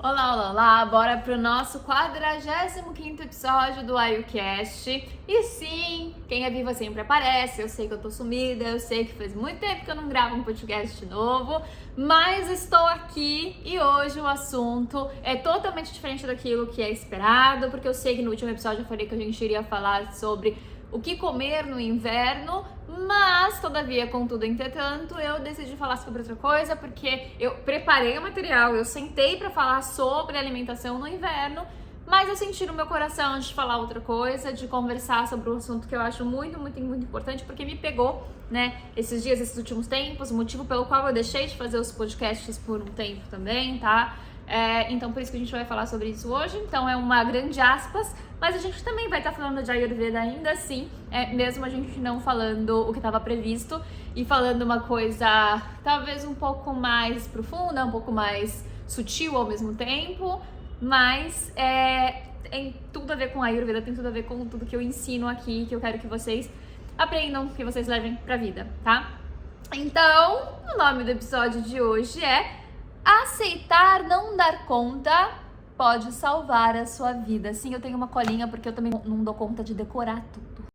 Olá, olá, olá! Bora pro nosso 45º episódio do AyuCast. E sim, quem é vivo sempre aparece. Eu sei que eu tô sumida, eu sei que faz muito tempo que eu não gravo um podcast novo, mas estou aqui e hoje o assunto é totalmente diferente daquilo que é esperado, porque eu sei que no último episódio eu falei que a gente iria falar sobre o que comer no inverno, mas, todavia, contudo, entretanto, eu decidi falar sobre outra coisa, porque eu preparei o material, eu sentei para falar sobre alimentação no inverno, mas eu senti no meu coração de falar outra coisa, de conversar sobre um assunto que eu acho muito importante, porque me pegou, né, esses dias, esses últimos tempos, o motivo pelo qual eu deixei de fazer os podcasts por um tempo também, tá? Então, por isso que a gente vai falar sobre isso hoje. Então, é uma grande aspas, mas a gente também vai estar falando de Ayurveda ainda assim, mesmo a gente não falando o que estava previsto e falando uma coisa talvez um pouco mais profunda, um pouco mais sutil ao mesmo tempo, mas tem tudo a ver com Ayurveda, tem tudo a ver com tudo que eu ensino aqui, que eu quero que vocês aprendam, que vocês levem pra vida, tá? Então, o nome do episódio de hoje é Aceitar não dar conta pode salvar a sua vida. Sim, eu tenho uma colinha porque eu também não dou conta de decorar tudo.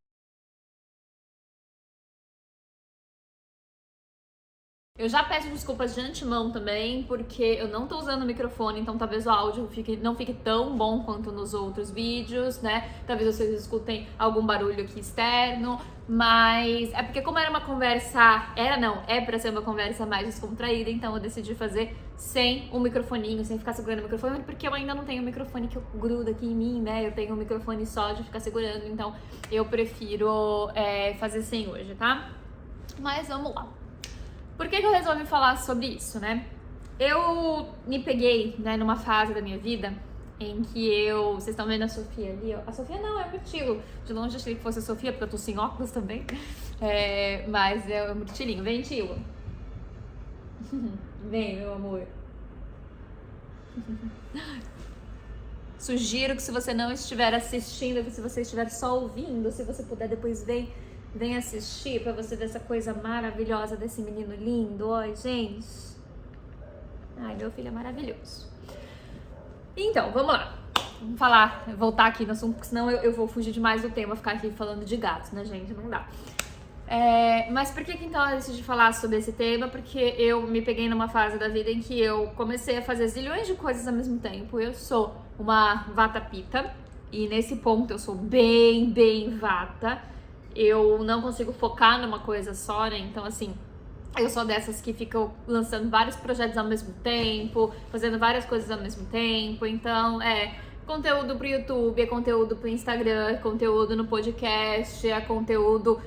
Eu já peço desculpas de antemão também, porque eu não tô usando o microfone, então talvez o áudio não fique tão bom quanto nos outros vídeos, né? Talvez vocês escutem algum barulho aqui externo, mas é porque como era uma conversa, é pra ser uma conversa mais descontraída, então eu decidi fazer sem o microfoninho, sem ficar segurando o microfone, porque eu ainda não tenho o microfone que gruda aqui em mim, né? Eu tenho um microfone só de ficar segurando, então eu prefiro fazer sem hoje, tá? Mas vamos lá. Por que eu resolvi falar sobre isso, né? Eu me peguei, né, numa fase da minha vida em que vocês estão vendo a Sofia ali, ó. A Sofia não, é o Murtilo. De longe achei que fosse a Sofia, porque eu tô sem óculos também. Mas é o Murtilinho. Vem, Tilo. Vem, meu amor. Sugiro que se você não estiver assistindo, que se você estiver só ouvindo, se você puder depois vem assistir pra você ver essa coisa maravilhosa desse menino lindo. Oi, gente. Ai, meu filho é maravilhoso. Então, vamos lá. Vamos voltar aqui no assunto, porque senão eu vou fugir demais do tema, ficar aqui falando de gatos, né, gente? Não dá. Mas por que então eu decidi falar sobre esse tema? Porque eu me peguei numa fase da vida em que eu comecei a fazer zilhões de coisas ao mesmo tempo. Eu sou uma vata pitta, e nesse ponto eu sou bem vata. Eu não consigo focar numa coisa só, né? Então, assim, eu sou dessas que ficam lançando vários projetos ao mesmo tempo, fazendo várias coisas ao mesmo tempo. Então, conteúdo pro YouTube, é conteúdo pro Instagram, é conteúdo no podcast, é conteúdo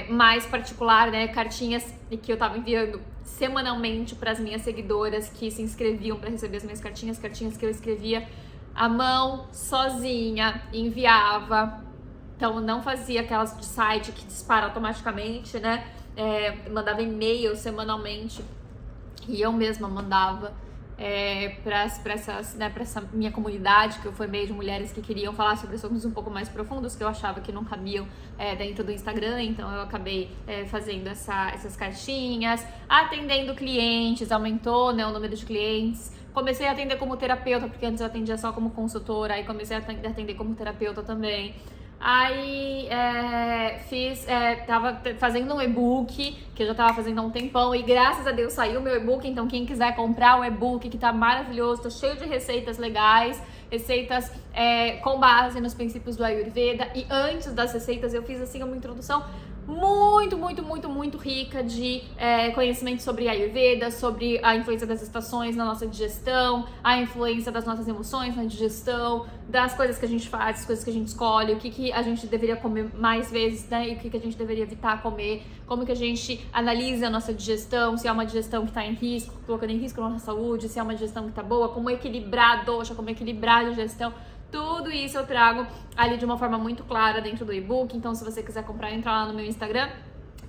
mais particular, né? Cartinhas que eu tava enviando semanalmente para as minhas seguidoras que se inscreviam para receber as minhas cartinhas que eu escrevia à mão, sozinha, enviava. Então, não fazia aquelas de site que dispara automaticamente, né? Mandava e-mail semanalmente e eu mesma mandava para essa minha comunidade, que eu formei de mulheres que queriam falar sobre assuntos um pouco mais profundos, que eu achava que não cabiam dentro do Instagram. Então, eu acabei fazendo essas cartinhas, atendendo clientes, aumentou, né, o número de clientes. Comecei a atender como terapeuta, porque antes eu atendia só como consultora, aí comecei a atender como terapeuta também. Aí tava fazendo um e-book, que eu já tava fazendo há um tempão, e graças a Deus saiu o meu e-book. Então quem quiser comprar o e-book, que tá maravilhoso, tá cheio de receitas legais, receitas com base nos princípios do Ayurveda. E antes das receitas eu fiz assim uma introdução muito rica de conhecimento sobre Ayurveda, sobre a influência das estações na nossa digestão, a influência das nossas emoções na digestão, das coisas que a gente faz, das coisas que a gente escolhe, o que a gente deveria comer mais vezes, né, e o que a gente deveria evitar comer, como que a gente analisa a nossa digestão, se é uma digestão que está em risco, colocando em risco a nossa saúde, se é uma digestão que está boa, como equilibrar a dosha, como equilibrar a digestão. Tudo isso eu trago ali de uma forma muito clara dentro do e-book. Então, se você quiser comprar, entra lá no meu Instagram,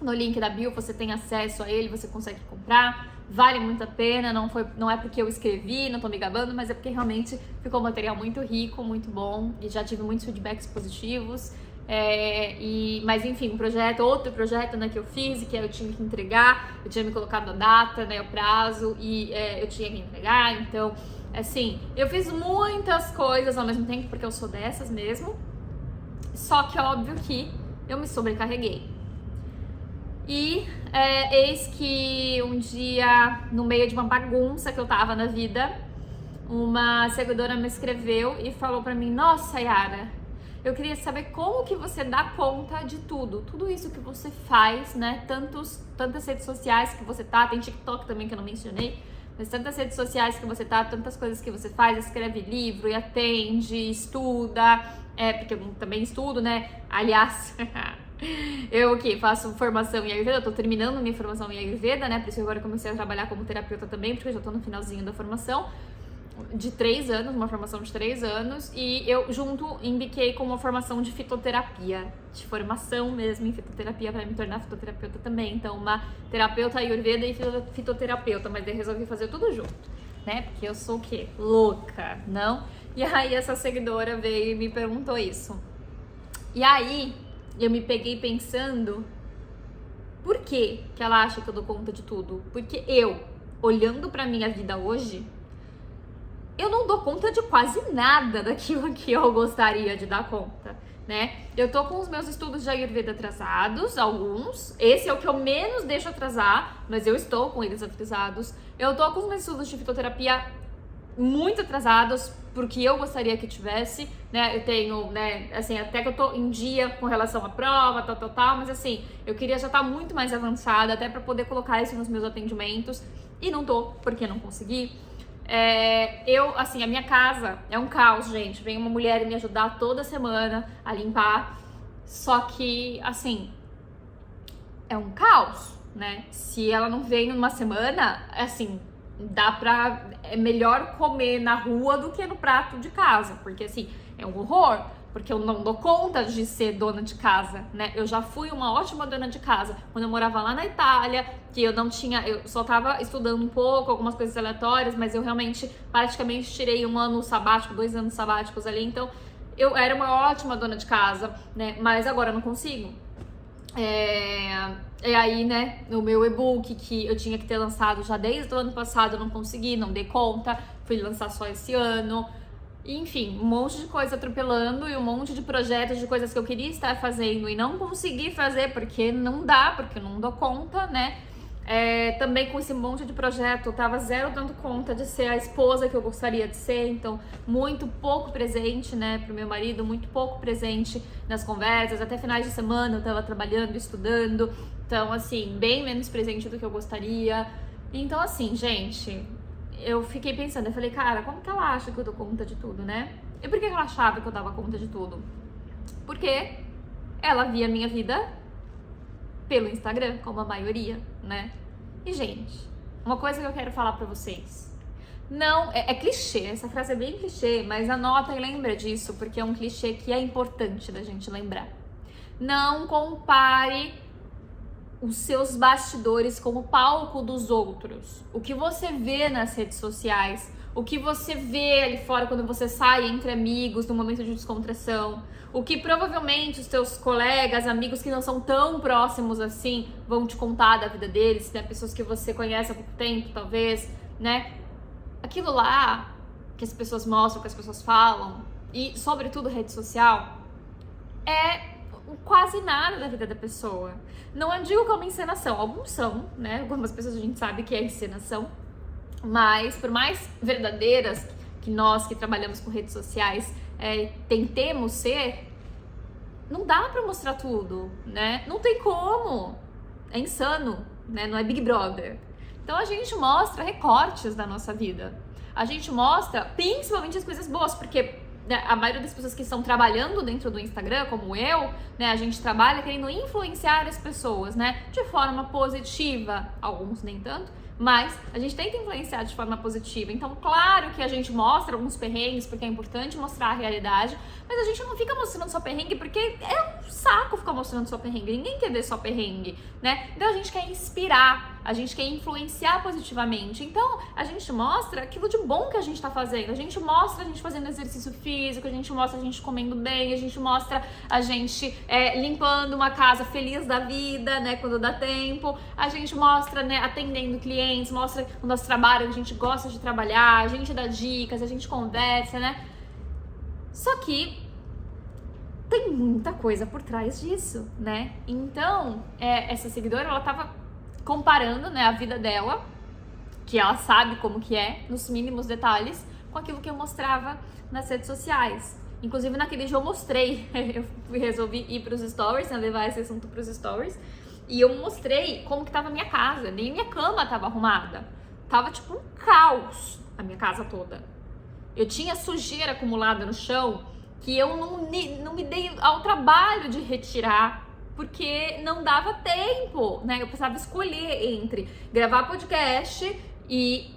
no link da bio, você tem acesso a ele, você consegue comprar. Vale muito a pena, não é porque eu escrevi, não tô me gabando, mas é porque realmente ficou um material muito rico, muito bom, e já tive muitos feedbacks positivos. Mas enfim, outro projeto, né, que eu fiz e que eu tinha que entregar, eu tinha me colocado a data, né, o prazo, e eu tinha que entregar. Então Assim, eu fiz muitas coisas ao mesmo tempo, porque eu sou dessas mesmo. Só que óbvio que eu me sobrecarreguei. E eis que um dia, no meio de uma bagunça que eu tava na vida, uma seguidora me escreveu e falou pra mim: nossa, Yara, eu queria saber como que você dá conta de tudo isso que você faz, né? Tantas redes sociais que você tá, tem TikTok também que eu não mencionei, mas tantas redes sociais que você tá, tantas coisas que você faz, escreve livro e atende, estuda, porque eu também estudo, né? Aliás, eu que faço formação em Ayurveda, eu tô terminando minha formação em Ayurveda, né? Por isso agora eu comecei a trabalhar como terapeuta também, porque eu já tô no finalzinho da formação de 3 anos, uma formação de 3 anos, e eu junto embiquei com uma formação de fitoterapia, de formação mesmo em fitoterapia para me tornar fitoterapeuta também. Então, uma terapeuta Ayurveda e fitoterapeuta, mas eu resolvi fazer tudo junto, né? Porque eu sou o quê? Louca, não? E aí essa seguidora veio e me perguntou isso. E aí eu me peguei pensando, por que ela acha que eu dou conta de tudo? Porque eu, olhando pra minha vida hoje, eu não dou conta de quase nada daquilo que eu gostaria de dar conta, né? Eu tô com os meus estudos de Ayurveda atrasados, alguns. Esse é o que eu menos deixo atrasar, mas eu estou com eles atrasados. Eu tô com os meus estudos de fitoterapia muito atrasados, porque eu gostaria que tivesse, né? Eu tenho, né, assim, até que eu tô em dia com relação à prova, tal, mas assim, eu queria já estar muito mais avançada, até pra poder colocar isso nos meus atendimentos, e não tô, porque não consegui. Assim, a minha casa é um caos, gente. Vem uma mulher me ajudar toda semana a limpar. Só que, assim, é um caos, né? Se ela não vem numa semana, assim, é melhor comer na rua do que no prato de casa. Porque, assim, é um horror. Porque eu não dou conta de ser dona de casa, né? Eu já fui uma ótima dona de casa quando eu morava lá na Itália, que eu só tava estudando um pouco, algumas coisas aleatórias, mas eu realmente praticamente tirei 1 ano sabático, 2 anos sabáticos ali, então eu era uma ótima dona de casa, né? Mas agora eu não consigo. E aí, né, no meu e-book que eu tinha que ter lançado já desde o ano passado, eu não consegui, não dei conta, fui lançar só esse ano. Enfim, um monte de coisa atropelando e um monte de projetos de coisas que eu queria estar fazendo e não consegui fazer porque não dá, porque eu não dou conta, né? Também com esse monte de projeto, eu tava zero dando conta de ser a esposa que eu gostaria de ser, então muito pouco presente, né, pro meu marido, muito pouco presente nas conversas, até finais de semana eu tava trabalhando, estudando, então assim, bem menos presente do que eu gostaria. Então assim, gente, eu fiquei pensando, eu falei, cara, como que ela acha que eu dou conta de tudo, né? E por que ela achava que eu dava conta de tudo? Porque ela via a minha vida pelo Instagram, como a maioria, né? E, gente, uma coisa que eu quero falar pra vocês. Não, é clichê, essa frase é bem clichê, mas anota e lembra disso, porque é um clichê que é importante da gente lembrar. Não compare os seus bastidores como o palco dos outros. O que você vê nas redes sociais, o que você vê ali fora quando você sai entre amigos no momento de descontração, o que provavelmente os teus colegas, amigos que não são tão próximos assim, vão te contar da vida deles, né? Pessoas que você conhece há pouco tempo, talvez, né? Aquilo lá que as pessoas mostram, que as pessoas falam, e sobretudo rede social, é quase nada da vida da pessoa. Não digo que é uma encenação, alguns são, né? Algumas pessoas a gente sabe que é encenação, mas por mais verdadeiras que nós que trabalhamos com redes sociais tentemos ser, não dá pra mostrar tudo, né? Não tem como. É insano, né? Não é Big Brother. Então a gente mostra recortes da nossa vida. A gente mostra principalmente as coisas boas, porque a maioria das pessoas que estão trabalhando dentro do Instagram, como eu, né, a gente trabalha querendo influenciar as pessoas, né, de forma positiva, alguns nem tanto, mas a gente tenta influenciar de forma positiva. Então, claro que a gente mostra alguns perrengues, porque é importante mostrar a realidade, mas a gente não fica mostrando só perrengue, porque é um saco ficar mostrando só perrengue, ninguém quer ver só perrengue, né? Então a gente quer inspirar, a gente quer influenciar positivamente. Então a gente mostra aquilo de bom que a gente tá fazendo, a gente mostra a gente fazendo exercício físico, a gente mostra a gente comendo bem, a gente mostra a gente limpando uma casa feliz da vida, né, quando dá tempo, a gente mostra, né, atendendo clientes, clientes, mostra o nosso trabalho, que a gente gosta de trabalhar, a gente dá dicas, a gente conversa, né? Só que tem muita coisa por trás disso, né? Então, essa seguidora, ela tava comparando, né, a vida dela, que ela sabe como que é, nos mínimos detalhes, com aquilo que eu mostrava nas redes sociais. Inclusive, naquele dia eu mostrei, eu resolvi ir pros stories, né, levar esse assunto pros stories, e eu mostrei como que tava a minha casa, nem minha cama tava arrumada. Tava tipo um caos a minha casa toda. Eu tinha sujeira acumulada no chão, que eu não me dei ao trabalho de retirar, porque não dava tempo, né? Eu precisava escolher entre gravar podcast e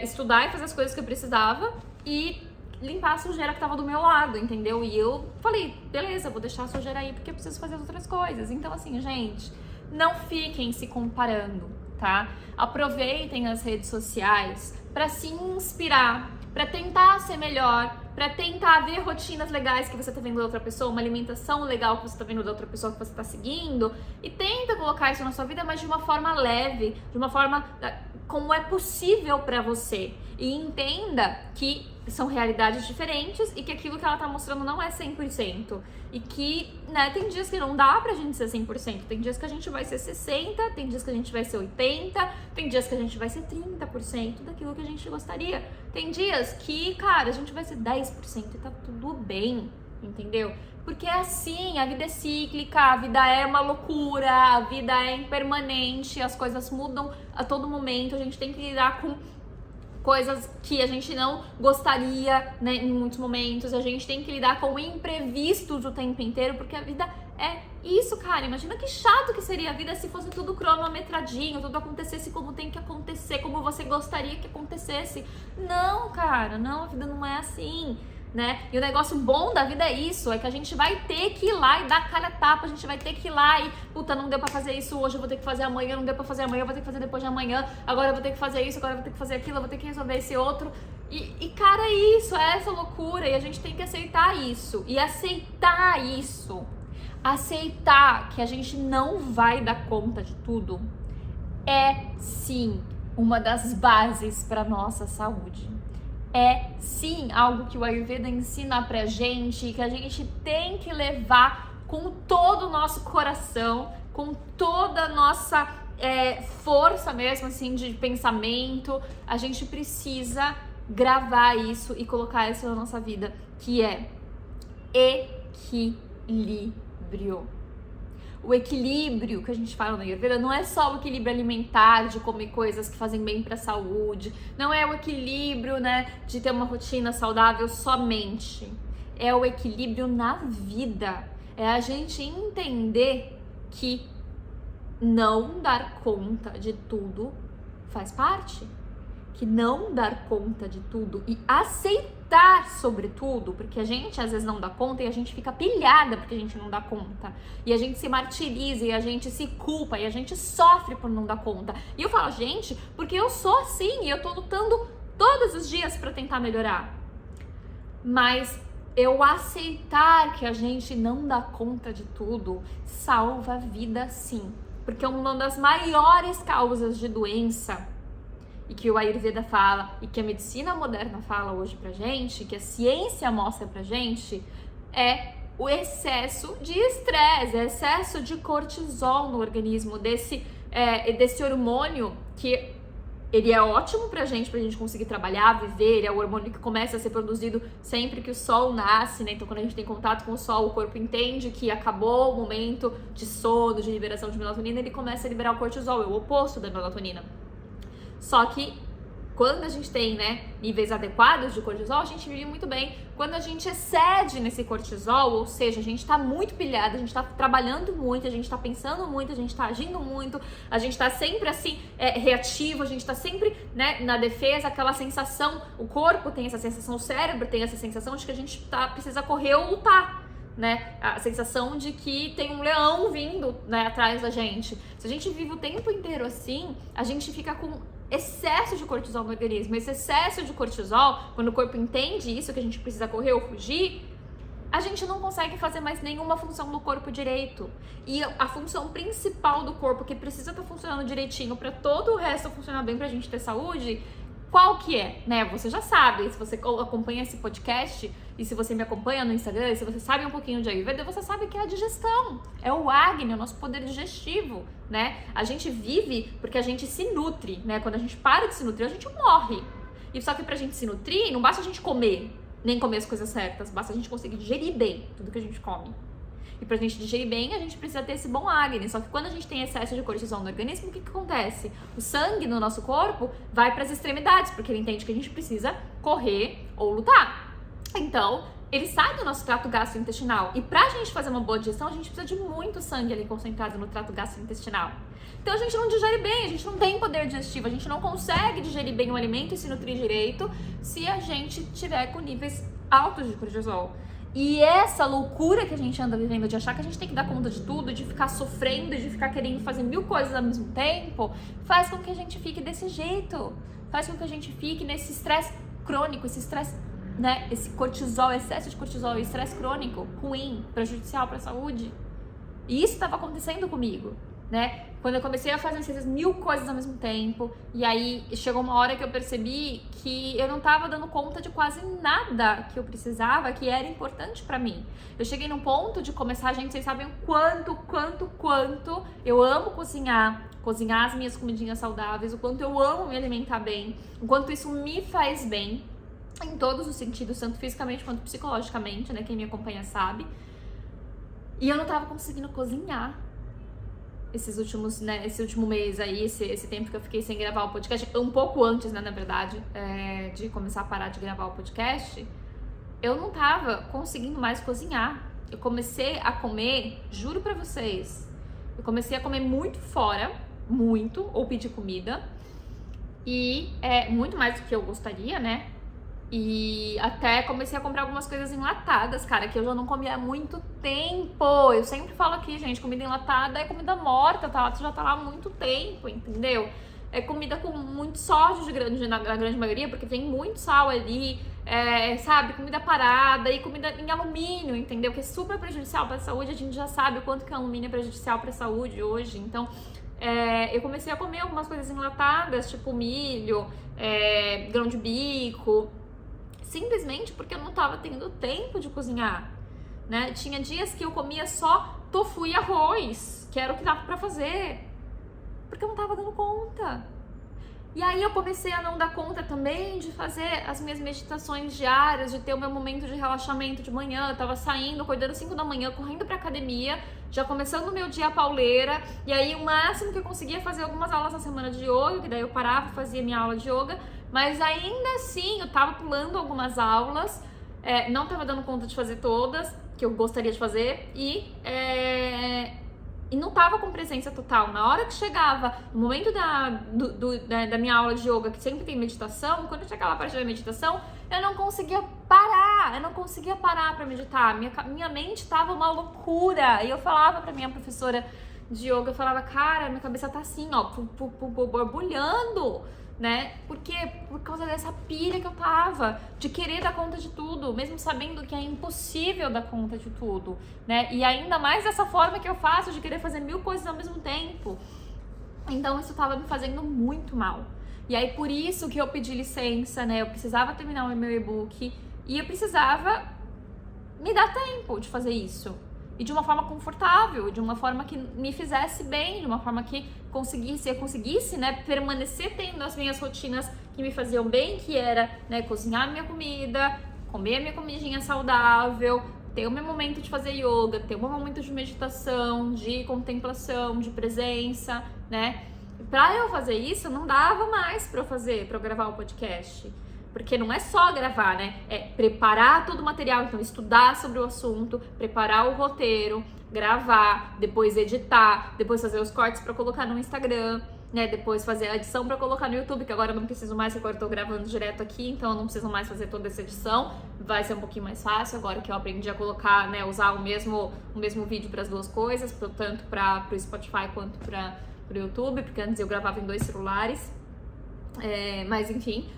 estudar e fazer as coisas que eu precisava e limpar a sujeira que tava do meu lado, entendeu? E eu falei, beleza, vou deixar a sujeira aí porque eu preciso fazer as outras coisas. Então, assim, gente, não fiquem se comparando, tá? Aproveitem as redes sociais para se inspirar, para tentar ser melhor, para tentar ver rotinas legais que você tá vendo da outra pessoa, uma alimentação legal que você tá vendo da outra pessoa que você tá seguindo, e tenta colocar isso na sua vida, mas de uma forma leve, de uma forma como é possível para você. E entenda que são realidades diferentes e que aquilo que ela tá mostrando não é 100%. E que, né, tem dias que não dá pra gente ser 100%. Tem dias que a gente vai ser 60%, tem dias que a gente vai ser 80%, tem dias que a gente vai ser 30% daquilo que a gente gostaria. Tem dias que, cara, a gente vai ser 10% e tá tudo bem, entendeu? Porque é assim, a vida é cíclica, a vida é uma loucura, a vida é impermanente, as coisas mudam a todo momento, a gente tem que lidar com coisas que a gente não gostaria, né, em muitos momentos, a gente tem que lidar com imprevistos o tempo inteiro, porque a vida é isso, cara. Imagina que chato que seria a vida se fosse tudo cronometradinho, tudo acontecesse como tem que acontecer, como você gostaria que acontecesse. Não, cara, não, a vida não é assim, né? E o negócio bom da vida é isso, é que a gente vai ter que ir lá e dar cara a tapa, a gente vai ter que ir lá e, puta, não deu pra fazer isso hoje, eu vou ter que fazer amanhã, não deu pra fazer amanhã, eu vou ter que fazer depois de amanhã, agora eu vou ter que fazer isso, agora eu vou ter que fazer aquilo, eu vou ter que resolver esse outro. E cara, é isso, é essa loucura, e a gente tem que aceitar isso, e aceitar isso, aceitar que a gente não vai dar conta de tudo, é sim uma das bases para nossa saúde. É sim algo que o Ayurveda ensina pra gente, que a gente tem que levar com todo o nosso coração, com toda a nossa força mesmo, assim, de pensamento. A gente precisa gravar isso e colocar isso na nossa vida, que é equilíbrio. O equilíbrio que a gente fala na Ayurveda não é só o equilíbrio alimentar, de comer coisas que fazem bem para a saúde, não é o equilíbrio, né, de ter uma rotina saudável somente. É o equilíbrio na vida. É a gente entender que não dar conta de tudo faz parte. Que não dar conta de tudo e aceitar sobretudo, porque a gente às vezes não dá conta e a gente fica pilhada porque a gente não dá conta, e a gente se martiriza e a gente se culpa e a gente sofre por não dar conta. E eu falo, gente, porque eu sou assim e eu tô lutando todos os dias para tentar melhorar. Mas eu aceitar que a gente não dá conta de tudo salva a vida, sim, porque uma das maiores causas de doença, e que o Ayurveda fala, e que a medicina moderna fala hoje pra gente, que a ciência mostra pra gente, é o excesso de estresse, excesso de cortisol no organismo, desse hormônio que ele é ótimo pra gente conseguir trabalhar, viver, ele é o hormônio que começa a ser produzido sempre que o sol nasce, né? Então quando a gente tem contato com o sol, o corpo entende que acabou o momento de sono, de liberação de melatonina, ele começa a liberar o cortisol, é o oposto da melatonina. Só que quando a gente tem, né, níveis adequados de cortisol, a gente vive muito bem. Quando a gente excede nesse cortisol, ou seja, a gente tá muito pilhado, a gente tá trabalhando muito, a gente tá pensando muito, a gente tá agindo muito, a gente tá sempre assim, reativo, a gente tá sempre, né, na defesa, aquela sensação, o corpo tem essa sensação, o cérebro tem essa sensação de que a gente precisa correr ou lutar. Né? A sensação de que tem um leão vindo, né, atrás da gente. Se a gente vive o tempo inteiro assim, a gente fica com excesso de cortisol no organismo. Esse excesso de cortisol, quando o corpo entende isso, que a gente precisa correr ou fugir, a gente não consegue fazer mais nenhuma função do corpo direito. E a função principal do corpo, que precisa estar funcionando direitinho para todo o resto funcionar bem, pra gente ter saúde, qual que é, né? Você já sabe, se você acompanha esse podcast e se você me acompanha no Instagram, se você sabe um pouquinho de Ayurveda, você sabe que é a digestão, é o Agni, o nosso poder digestivo, né? A gente vive porque a gente se nutre, né? Quando a gente para de se nutrir, a gente morre. E só que pra gente se nutrir, não basta a gente comer, nem comer as coisas certas, basta a gente conseguir digerir bem tudo que a gente come. E pra gente digerir bem, a gente precisa ter esse bom Agni. Só que quando a gente tem excesso de cortisol no organismo, o que acontece? O sangue no nosso corpo vai para as extremidades, porque ele entende que a gente precisa correr ou lutar. Então, ele sai do nosso trato gastrointestinal. E pra gente fazer uma boa digestão, a gente precisa de muito sangue ali concentrado no trato gastrointestinal. Então a gente não digere bem, a gente não tem poder digestivo, a gente não consegue digerir bem o alimento e se nutrir direito se a gente tiver com níveis altos de cortisol. E essa loucura que a gente anda vivendo de achar que a gente tem que dar conta de tudo, de ficar sofrendo, de ficar querendo fazer 1000 coisas ao mesmo tempo, faz com que a gente fique desse jeito. Faz com que a gente fique nesse estresse crônico, esse estresse, né? Esse cortisol, excesso de cortisol e estresse crônico, ruim, prejudicial para a saúde. E isso estava acontecendo comigo, né? Quando eu comecei a fazer essas 1000 coisas ao mesmo tempo, e aí chegou uma hora que eu percebi que eu não tava dando conta de quase nada que eu precisava, que era importante pra mim. Eu cheguei num ponto de começar, gente, vocês sabem o quanto eu amo cozinhar as minhas comidinhas saudáveis, o quanto eu amo me alimentar bem, o quanto isso me faz bem, em todos os sentidos, tanto fisicamente quanto psicologicamente, né? Quem me acompanha sabe. E eu não tava conseguindo cozinhar. Esse último mês aí, esse tempo que eu fiquei sem gravar o podcast, um pouco antes, né, na verdade, de começar a parar de gravar o podcast, eu não tava conseguindo mais cozinhar. Eu comecei a comer, juro pra vocês, eu comecei a comer muito fora, ou pedir comida, e muito mais do que eu gostaria, né? E até comecei a comprar algumas coisas enlatadas, cara, que eu já não comia há muito tempo. Eu sempre falo aqui, gente, comida enlatada é comida morta, tá? Já tá lá há muito tempo, entendeu? É comida com muito sódio na grande maioria, porque tem muito sal ali, sabe? Comida parada e comida em alumínio, entendeu? Que é super prejudicial pra saúde. A gente já sabe o quanto que o alumínio é prejudicial pra saúde hoje. Então, eu comecei a comer algumas coisas enlatadas, tipo milho, grão de bico, simplesmente porque eu não tava tendo tempo de cozinhar, né? Tinha dias que eu comia só tofu e arroz, que era o que dava pra fazer, porque eu não tava dando conta. E aí eu comecei a não dar conta também de fazer as minhas meditações diárias, de ter o meu momento de relaxamento de manhã. Eu tava saindo, acordando 5 da manhã, correndo pra academia, já começando o meu dia pauleira, e aí o máximo que eu conseguia fazer algumas aulas na semana de yoga, que daí eu parava, fazia minha aula de yoga, mas ainda assim eu tava pulando algumas aulas, não tava dando conta de fazer todas, que eu gostaria de fazer, e não tava com presença total. Na hora que chegava no momento da minha aula de yoga, que sempre tem meditação, quando chegava a parte da meditação, eu não conseguia parar pra meditar. Minha mente tava uma loucura. E eu falava pra minha professora de yoga, eu falava, cara, minha cabeça tá assim, ó, borbulhando, né? Porque por causa dessa pilha que eu tava, de querer dar conta de tudo, mesmo sabendo que é impossível dar conta de tudo, né? E ainda mais dessa forma que eu faço, de querer fazer 1000 coisas ao mesmo tempo. Então isso tava me fazendo muito mal. E aí por isso que eu pedi licença, né? Eu precisava terminar o meu e-book e eu precisava me dar tempo de fazer isso. E de uma forma confortável, de uma forma que me fizesse bem, de uma forma que eu conseguisse, né, permanecer tendo as minhas rotinas que me faziam bem, que era, né, cozinhar minha comida, comer a minha comidinha saudável, ter o meu momento de fazer yoga, ter o meu momento de meditação, de contemplação, de presença, né? Pra eu fazer isso, não dava mais pra eu gravar o podcast. Porque não é só gravar, né? É preparar todo o material, então estudar sobre o assunto, preparar o roteiro, gravar, depois editar, depois fazer os cortes pra colocar no Instagram, né? Depois fazer a edição pra colocar no YouTube, que agora eu não preciso mais, agora eu tô gravando direto aqui, então eu não preciso mais fazer toda essa edição. Vai ser um pouquinho mais fácil agora que eu aprendi a colocar, né? Usar o mesmo vídeo pras duas coisas, tanto pro Spotify quanto pro YouTube, porque antes eu gravava em 2 celulares. Mas enfim.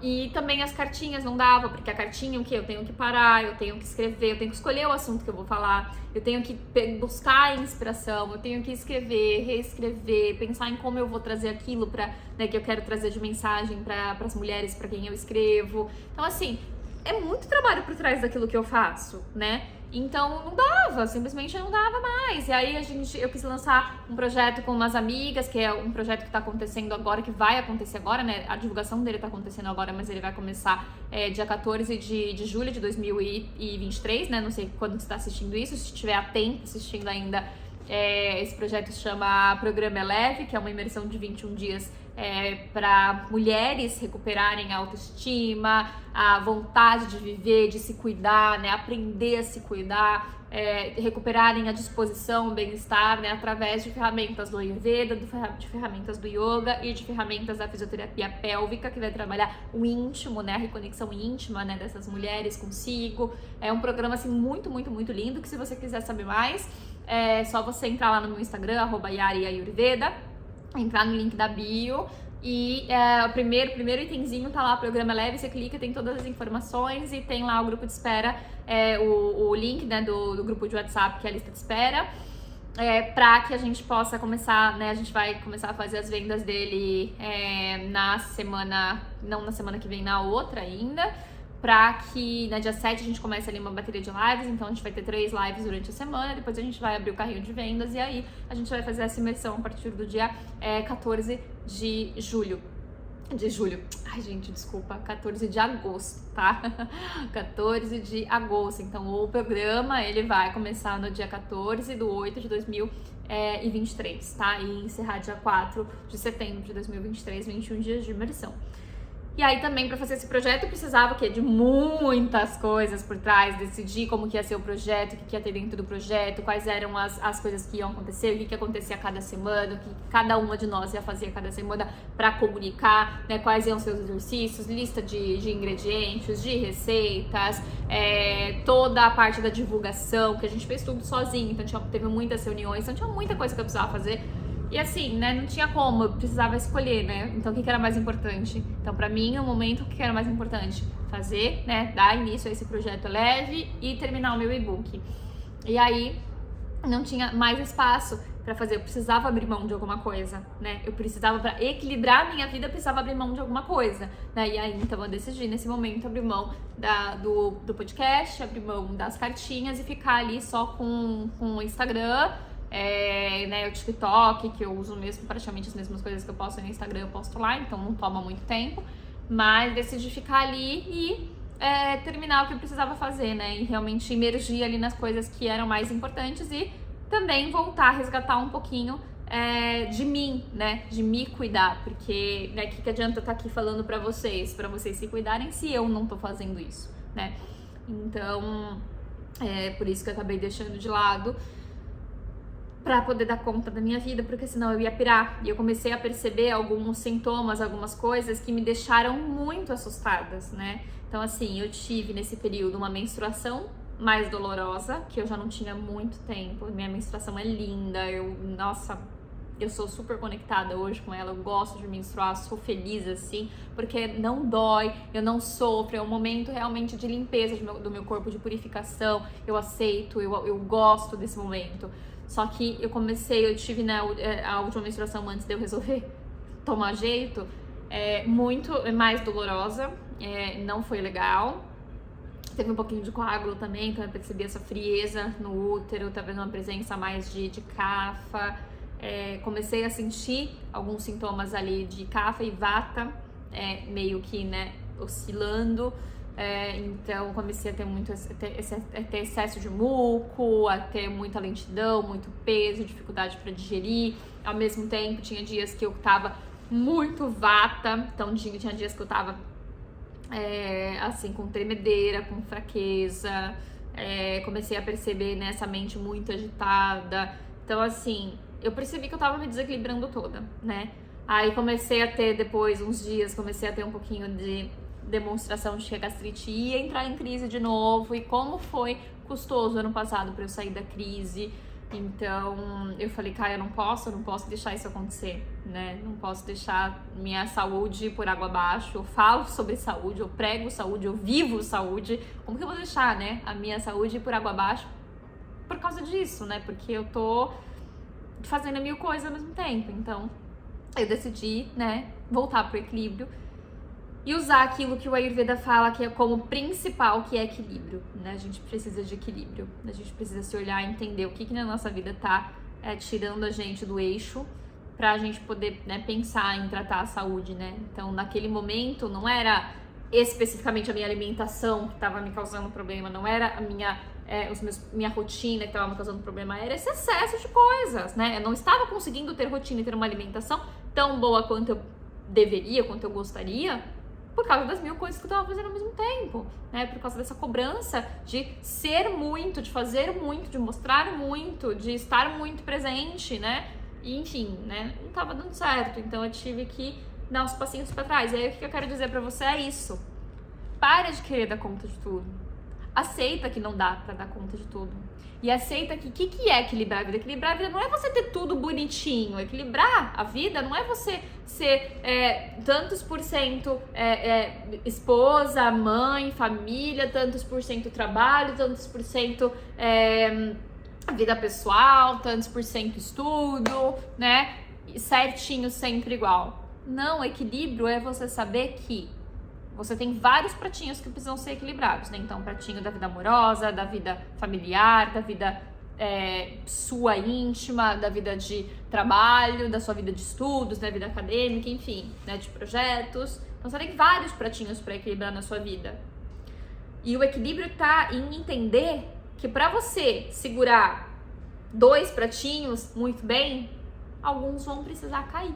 E também as cartinhas não dava, porque a cartinha, o que? Eu tenho que parar, eu tenho que escrever, eu tenho que escolher o assunto que eu vou falar, eu tenho que buscar inspiração, eu tenho que escrever, reescrever, pensar em como eu vou trazer aquilo né, que eu quero trazer de mensagem para as mulheres para quem eu escrevo. Então, assim, é muito trabalho por trás daquilo que eu faço, né? Então não dava, simplesmente não dava mais. E aí eu quis lançar um projeto com umas amigas, que é um projeto que tá acontecendo agora, que vai acontecer agora, né? A divulgação dele tá acontecendo agora, mas ele vai começar dia 14 de julho de 2023, né? Não sei quando você tá assistindo isso, se tiver a tempo assistindo ainda. Esse projeto se chama Programa Eleve, que é uma imersão de 21 dias para mulheres recuperarem a autoestima, a vontade de viver, de se cuidar, né, aprender a se cuidar, recuperarem a disposição, o bem-estar, né, através de ferramentas do Ayurveda, de ferramentas do Yoga e de ferramentas da fisioterapia pélvica, que vai trabalhar o íntimo, né, a reconexão íntima, né, dessas mulheres consigo. É um programa assim muito, muito, muito lindo, que se você quiser saber mais, é só você entrar lá no meu Instagram, @yariayurveda, entrar no link da bio e o primeiro itemzinho tá lá, Programa Leve, você clica, tem todas as informações e tem lá o grupo de espera, o link, né, do grupo de WhatsApp, que é a lista de espera, para que a gente possa começar, né, a gente vai começar a fazer as vendas dele não na semana que vem, na outra ainda, para que na dia 7 a gente comece ali uma bateria de lives, então a gente vai ter 3 lives durante a semana, depois a gente vai abrir o carrinho de vendas e aí a gente vai fazer essa imersão a partir do dia 14 de julho. Ai, gente, desculpa, 14 de agosto, tá? 14 de agosto. Então, o programa, ele vai começar no dia 14 de 8 de 2023, tá? E encerrar dia 4 de setembro de 2023, 21 dias de imersão. E aí também, para fazer esse projeto, eu precisava de muitas coisas por trás, decidir como que ia ser o projeto, o que ia ter dentro do projeto, quais eram as coisas que iam acontecer, o que ia acontecer a cada semana, o que cada uma de nós ia fazer a cada semana para comunicar, né, quais iam ser os exercícios, lista de ingredientes, de receitas, toda a parte da divulgação, que a gente fez tudo sozinho, então teve muitas reuniões, então tinha muita coisa que eu precisava fazer. E assim, né, não tinha como, eu precisava escolher, né, então o que era mais importante? Então pra mim, no momento, o que era mais importante? Fazer, né, dar início a esse projeto leve e terminar o meu e-book. E aí, não tinha mais espaço pra fazer, eu precisava abrir mão de alguma coisa, né, eu precisava, pra equilibrar a minha vida, eu precisava abrir mão de alguma coisa, né, e aí, então eu decidi, nesse momento, abrir mão do podcast, abrir mão das cartinhas e ficar ali só com o Instagram, né, o TikTok, que eu uso mesmo, praticamente as mesmas coisas que eu posto no Instagram, eu posto lá, então não toma muito tempo, mas decidi ficar ali e terminar o que eu precisava fazer, né, e realmente imergir ali nas coisas que eram mais importantes e também voltar a resgatar um pouquinho de mim, né, de me cuidar, porque, né, que adianta eu estar aqui falando pra vocês se cuidarem se eu não tô fazendo isso, né, então, por isso que eu acabei deixando de lado, para poder dar conta da minha vida, porque senão eu ia pirar. E eu comecei a perceber alguns sintomas, algumas coisas que me deixaram muito assustadas, né? Então, assim, eu tive nesse período uma menstruação mais dolorosa, que eu já não tinha muito tempo. Minha menstruação é linda, nossa, eu sou super conectada hoje com ela, eu gosto de menstruar, sou feliz assim, porque não dói, eu não sofro, é um momento realmente de limpeza do meu corpo, de purificação, eu aceito, eu gosto desse momento. Só que eu tive, né, a última menstruação antes de eu resolver tomar jeito, muito mais dolorosa, não foi legal. Teve um pouquinho de coágulo também, então eu percebi essa frieza no útero, tá vendo uma presença mais de cafa. Comecei a sentir alguns sintomas ali de cafa e vata, meio que, né, oscilando. Então comecei a ter excesso de muco, a ter muita lentidão, muito peso, dificuldade para digerir. Ao mesmo tempo, tinha dias que eu tava muito vata, então tinha dias que eu tava assim, com tremedeira, com fraqueza. Comecei a perceber, né, essa mente muito agitada. Então, assim, eu percebi que eu tava me desequilibrando toda, né? Aí comecei a ter, depois, uns dias, comecei a ter um pouquinho de demonstração de que a gastrite ia entrar em crise de novo. E como foi custoso ano passado para eu sair da crise. Então, eu falei, cara, eu não posso deixar isso acontecer, né? Não posso deixar minha saúde por água abaixo. Eu falo sobre saúde, eu prego saúde, eu vivo saúde. Como que eu vou deixar, né, a minha saúde por água abaixo por causa disso, né? Porque eu tô fazendo mil coisas ao mesmo tempo. Então, eu decidi, né, voltar pro equilíbrio e usar aquilo que o Ayurveda fala que é como principal, que é equilíbrio, né? A gente precisa de equilíbrio, a gente precisa se olhar e entender o que na nossa vida tá tirando a gente do eixo pra gente poder, né, pensar em tratar a saúde, né? Então, naquele momento, não era especificamente a minha alimentação que estava me causando problema, não era a minha rotina que estava me causando problema, era esse excesso de coisas, né? Eu não estava conseguindo ter rotina e ter uma alimentação tão boa quanto eu deveria, quanto eu gostaria, por causa das mil coisas que eu tava fazendo ao mesmo tempo, né? Por causa dessa cobrança de ser muito, de fazer muito, de mostrar muito, de estar muito presente, né? E, enfim, né? Não tava dando certo, então eu tive que dar uns passinhos pra trás. E aí o que eu quero dizer pra você é isso. Para de querer dar conta de tudo. Aceita que não dá pra dar conta de tudo. E aceita que o que é equilibrar a vida? Equilibrar a vida não é você ter tudo bonitinho. Equilibrar a vida não é você ser tantos por cento esposa, mãe, família, tantos por cento trabalho, tantos por cento vida pessoal, tantos por cento estudo, né? Certinho, sempre igual. Não, equilíbrio é você saber que você tem vários pratinhos que precisam ser equilibrados, né? Então, pratinho da vida amorosa, da vida familiar, da vida sua íntima, da vida de trabalho, da sua vida de estudos, da vida acadêmica, enfim, né? De projetos. Então, você tem vários pratinhos para equilibrar na sua vida. E o equilíbrio tá em entender que para você segurar 2 pratinhos muito bem, alguns vão precisar cair.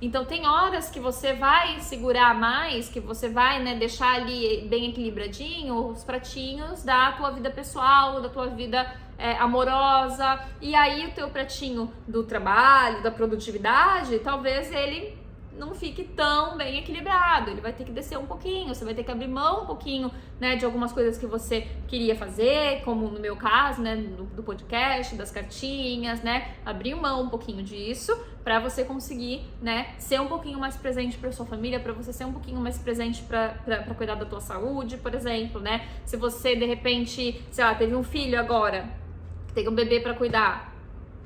Então, tem horas que você vai segurar mais, que você vai, né, deixar ali bem equilibradinho os pratinhos da tua vida pessoal, da tua vida amorosa. E aí, o teu pratinho do trabalho, da produtividade, talvez ele não fique tão bem equilibrado. Ele vai ter que descer um pouquinho, você vai ter que abrir mão um pouquinho, né, de algumas coisas que você queria fazer, como no meu caso, né, do podcast, das cartinhas, né, abrir mão um pouquinho disso para você conseguir, né, ser um pouquinho mais presente para sua família, para você ser um pouquinho mais presente para cuidar da tua saúde, por exemplo, né? Se você de repente, sei lá, teve um filho agora, tem um bebê para cuidar,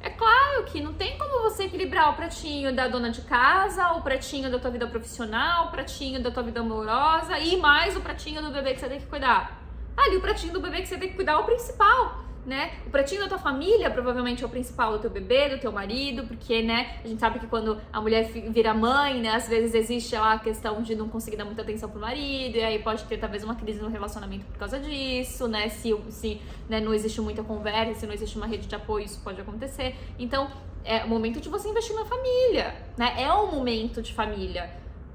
é claro que não tem como você equilibrar o pratinho da dona de casa, o pratinho da tua vida profissional, o pratinho da tua vida amorosa e mais o pratinho do bebê que você tem que cuidar. Ali, o pratinho do bebê que você tem que cuidar é o principal, né? O pratinho da tua família provavelmente é o principal, do teu bebê, do teu marido, porque, né, a gente sabe que quando a mulher vira mãe, né, às vezes existe lá a questão de não conseguir dar muita atenção pro marido, e aí pode ter talvez uma crise no relacionamento por causa disso, né, se né, não existe muita conversa, se não existe uma rede de apoio, isso pode acontecer. Então, é o momento de você investir na família, né, é um momento de família.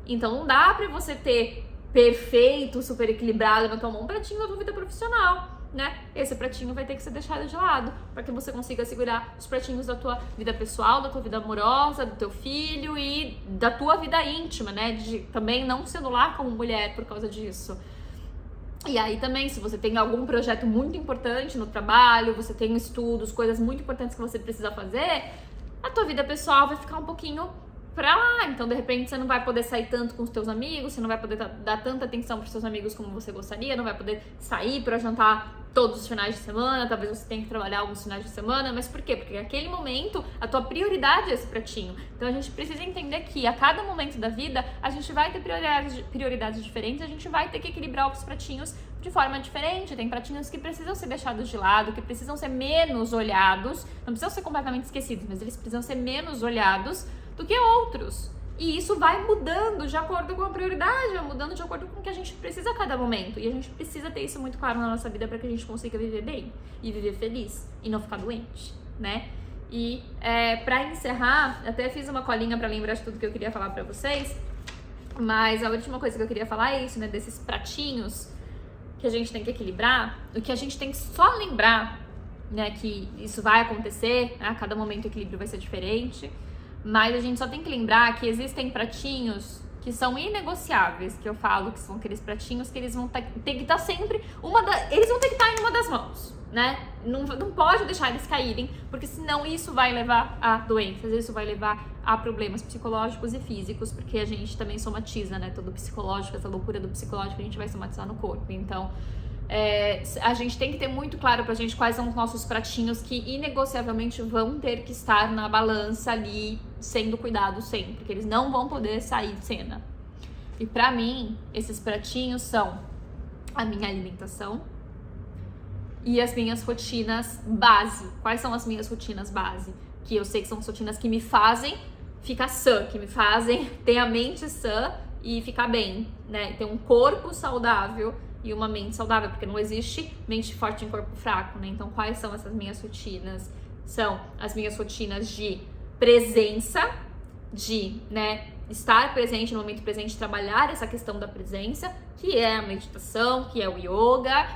Então, não dá pra você ter perfeito, super equilibrado na tua mão um pratinho da tua vida profissional, né? Esse pratinho vai ter que ser deixado de lado para que você consiga segurar os pratinhos da tua vida pessoal, da tua vida amorosa, do teu filho e da tua vida íntima, né? De também não se anular como mulher por causa disso. E aí também, se você tem algum projeto muito importante no trabalho, você tem estudos, coisas muito importantes que você precisa fazer, a tua vida pessoal vai ficar um pouquinho pra lá. Então, de repente, você não vai poder sair tanto com os teus amigos, você não vai poder dar tanta atenção pros seus amigos como você gostaria, não vai poder sair pra jantar todos os finais de semana, talvez você tenha que trabalhar alguns finais de semana, mas por quê? Porque naquele momento a tua prioridade é esse pratinho. Então a gente precisa entender que a cada momento da vida a gente vai ter prioridades diferentes, a gente vai ter que equilibrar os pratinhos de forma diferente. Tem pratinhos que precisam ser deixados de lado, que precisam ser menos olhados, não precisam ser completamente esquecidos, mas eles precisam ser menos olhados do que outros. E isso vai mudando de acordo com a prioridade, vai mudando de acordo com o que a gente precisa a cada momento. E a gente precisa ter isso muito claro na nossa vida para que a gente consiga viver bem e viver feliz e não ficar doente, né? E para encerrar, até fiz uma colinha para lembrar de tudo que eu queria falar para vocês, mas a última coisa que eu queria falar é isso, né? Desses pratinhos que a gente tem que equilibrar, o que a gente tem que só lembrar, né? Que isso vai acontecer, né? A cada momento o equilíbrio vai ser diferente. Mas a gente só tem que lembrar que existem pratinhos que são inegociáveis, que eu falo que são aqueles pratinhos que eles vão ter que estar sempre, eles vão ter que estar em uma das mãos, né? Não pode deixar eles caírem, porque senão isso vai levar a doenças, isso vai levar a problemas psicológicos e físicos, porque a gente também somatiza, né? Todo psicológico, essa loucura do psicológico, a gente vai somatizar no corpo. Então, a gente tem que ter muito claro pra gente quais são os nossos pratinhos que inegociavelmente vão ter que estar na balança ali, sendo cuidados sempre, porque eles não vão poder sair de cena. E pra mim, esses pratinhos são a minha alimentação e as minhas rotinas base. Quais são as minhas rotinas base? Que eu sei que são as rotinas que me fazem ficar sã, que me fazem ter a mente sã e ficar bem, né? Ter um corpo saudável e uma mente saudável, porque não existe mente forte em corpo fraco, né? Então, quais são essas minhas rotinas? São as minhas rotinas de presença, de, né, estar presente no momento presente, trabalhar essa questão da presença, que é a meditação, que é o yoga.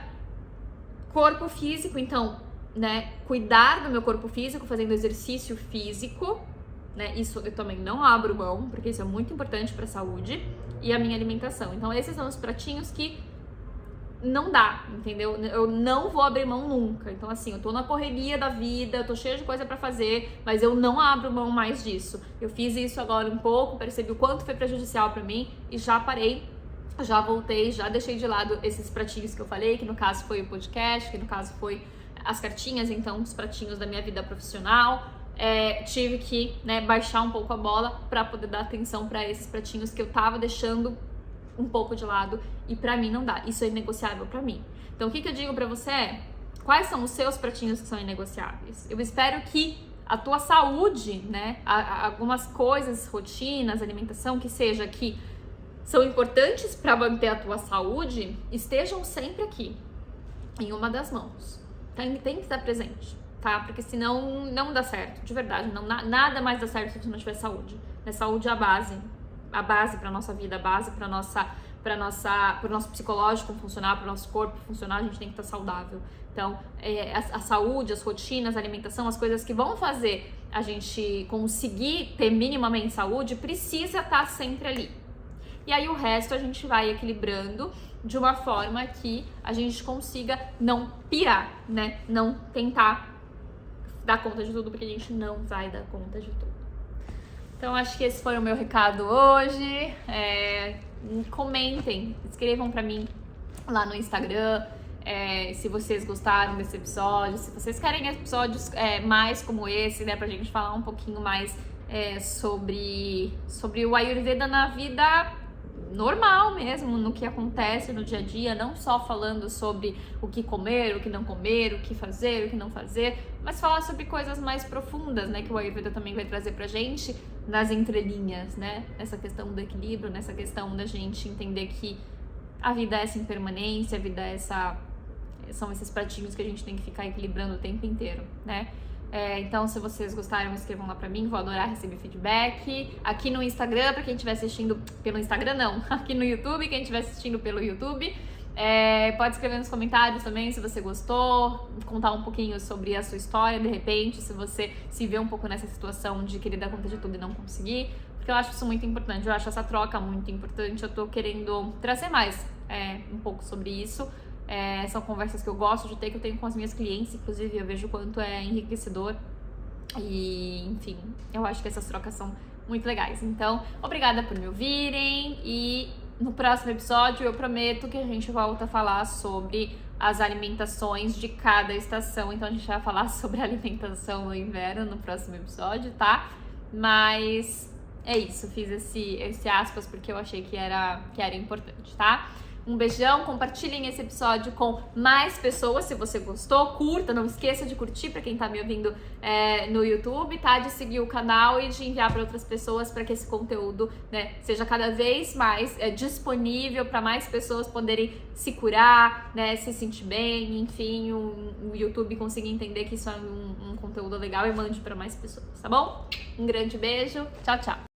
Corpo físico, então, né, cuidar do meu corpo físico, fazendo exercício físico, né? Isso eu também não abro mão, porque isso é muito importante para a saúde. E a minha alimentação. Então, esses são os pratinhos que não dá, entendeu? Eu não vou abrir mão nunca. Então, assim, eu tô na correria da vida, eu tô cheia de coisa pra fazer, mas eu não abro mão mais disso. Eu fiz isso agora um pouco, percebi o quanto foi prejudicial pra mim e já parei, já voltei, já deixei de lado esses pratinhos que eu falei, que no caso foi o podcast, que no caso foi as cartinhas, então os pratinhos da minha vida profissional. Tive que, né, baixar um pouco a bola pra poder dar atenção pra esses pratinhos que eu tava deixando um pouco de lado, e pra mim não dá, isso é inegociável pra mim. Então o que eu digo pra você é, quais são os seus pratinhos que são inegociáveis? Eu espero que a tua saúde, né, algumas coisas, rotinas, alimentação, que seja que são importantes pra manter a tua saúde, estejam sempre aqui, em uma das mãos. Tem que estar presente, tá? Porque senão não dá certo, de verdade, nada mais dá certo se você não tiver saúde. Né? Saúde é a base para nossa vida, a base para o nosso psicológico funcionar, para o nosso corpo funcionar, a gente tem que estar saudável. Então, a saúde, as rotinas, a alimentação, as coisas que vão fazer a gente conseguir ter minimamente saúde, precisa estar sempre ali. E aí o resto a gente vai equilibrando de uma forma que a gente consiga não pirar, né? Não tentar dar conta de tudo, porque a gente não vai dar conta de tudo. Então, acho que esse foi o meu recado hoje. Comentem, escrevam pra mim lá no Instagram se vocês gostaram desse episódio, se vocês querem episódios mais como esse, né, pra gente falar um pouquinho mais sobre o Ayurveda na vida normal mesmo, no que acontece no dia a dia, não só falando sobre o que comer, o que não comer, o que fazer, o que não fazer, mas falar sobre coisas mais profundas, né, que o Ayurveda também vai trazer pra gente nas entrelinhas, né, nessa questão do equilíbrio, nessa questão da gente entender que a vida é essa impermanência, a vida é são esses pratinhos que a gente tem que ficar equilibrando o tempo inteiro, né. Então, se vocês gostaram, escrevam lá pra mim, vou adorar receber feedback. Aqui no Instagram, pra quem estiver assistindo pelo Instagram, não. Aqui no YouTube, quem estiver assistindo pelo YouTube, pode escrever nos comentários também se você gostou, contar um pouquinho sobre a sua história, de repente, se você se vê um pouco nessa situação de querer dar conta de tudo e não conseguir, porque eu acho isso muito importante, eu acho essa troca muito importante, eu tô querendo trazer mais um pouco sobre isso. São conversas que eu gosto de ter, que eu tenho com as minhas clientes, inclusive eu vejo o quanto é enriquecedor e, enfim, eu acho que essas trocas são muito legais. Então, obrigada por me ouvirem e no próximo episódio eu prometo que a gente volta a falar sobre as alimentações de cada estação. Então a gente vai falar sobre a alimentação no inverno no próximo episódio, tá? Mas é isso, fiz esse aspas porque eu achei que era importante, tá? Um beijão, compartilhem esse episódio com mais pessoas se você gostou, curta, não esqueça de curtir para quem tá me ouvindo no YouTube, tá? De seguir o canal e de enviar para outras pessoas para que esse conteúdo, né, seja cada vez mais disponível para mais pessoas poderem se curar, né, se sentir bem, enfim, o YouTube conseguir entender que isso é um conteúdo legal e mande para mais pessoas, tá bom? Um grande beijo, tchau, tchau!